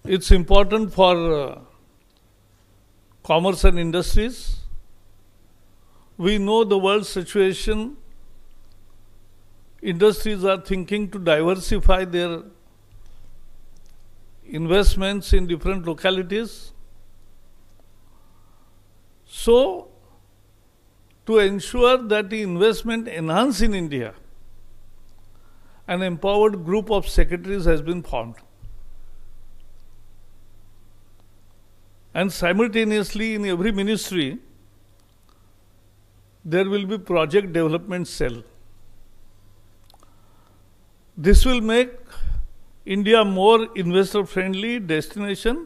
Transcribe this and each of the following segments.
It's important for commerce and industries. We know the world situation. Industries are thinking to diversify their investments in different localities. So, to ensure that the investment enhance in India, an empowered group of secretaries has been formed. And simultaneously in every ministry, there will be project development cell. This will make India more investor-friendly destination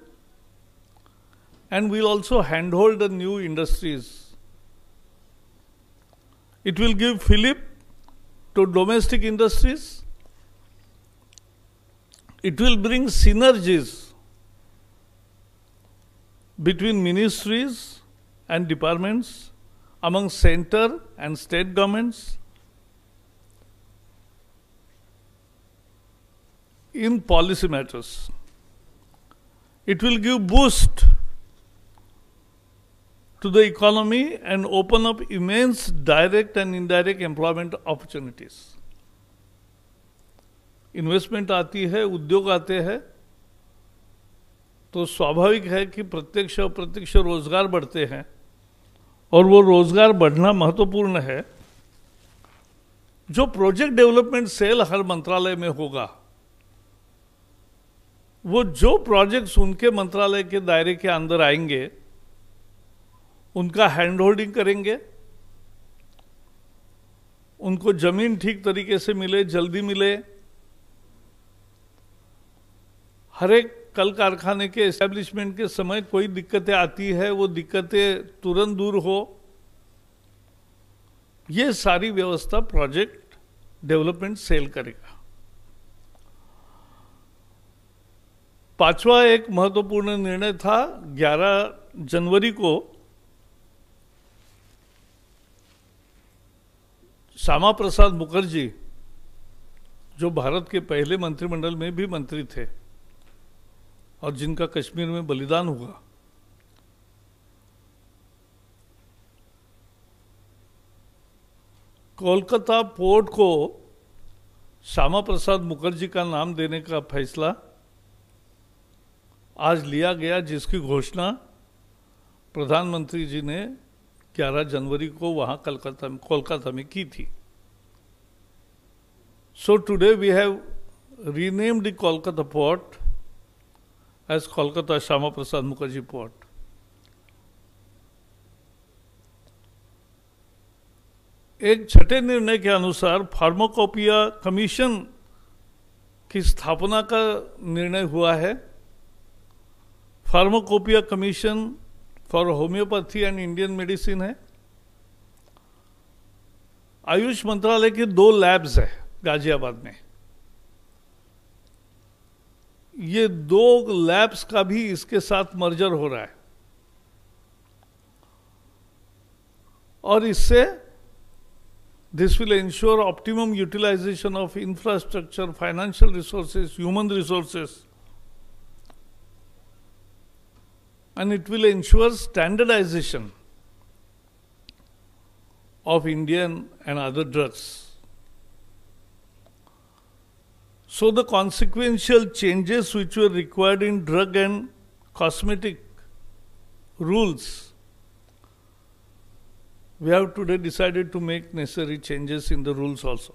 and will also handhold the new industries. It will give fillip to domestic industries. It will bring synergies between ministries and departments, among center and state governments, in policy matters. It will give boost to the economy and open up immense direct and indirect employment opportunities. Investment आती है, उद्योग आते हैं, तो स्वाभाविक है कि प्रत्यक्ष और अप्रत्यक्ष रोजगार बढ़ते हैं और वो रोजगार बढ़ना महत्वपूर्ण है. जो प्रोजेक्ट डेवलपमेंट सेल हर मंत्रालय में होगा, वो जो प्रोजेक्ट्स उनके मंत्रालय के दायरे के अंदर आएंगे उनका हैंड होल्डिंग करेंगे, उनको जमीन ठीक तरीके से मिले, जल्दी मिले, हर एक कल कारखाने के एस्टेब्लिशमेंट के समय कोई दिक्कतें आती है, वो दिक्कतें तुरंत दूर हो, ये सारी व्यवस्था प्रोजेक्ट डेवलपमेंट सेल करेगा. पांचवा एक महत्वपूर्ण निर्णय था. 11 जनवरी को श्यामा प्रसाद मुखर्जी, जो भारत के पहले मंत्रिमंडल में भी मंत्री थे और जिनका कश्मीर में बलिदान हुआ, कोलकाता पोर्ट को श्यामा प्रसाद मुखर्जी का नाम देने का फैसला आज लिया गया, जिसकी घोषणा प्रधानमंत्री जी ने 11 जनवरी को वहां कोलकाता में की थी. So today we have renamed the Kolkata port as Kolkata Shyama Prasad Mukherjee Port. एक छठे निर्णय के अनुसार फार्माकोपिया कमीशन की स्थापना का निर्णय हुआ है. Pharmacopoeia commission for homeopathy and Indian medicine है. आयुष मंत्रालय के 2 लैब्स है गाजियाबाद में. ये 2 लैब्स का भी इसके साथ मर्जर हो रहा है और इससे this will ensure optimum utilization of infrastructure, financial resources, human resources, and it will ensure standardization of Indian and other drugs. So the consequential changes which were required in drug and cosmetic rules, we have today decided to make necessary changes in the rules also.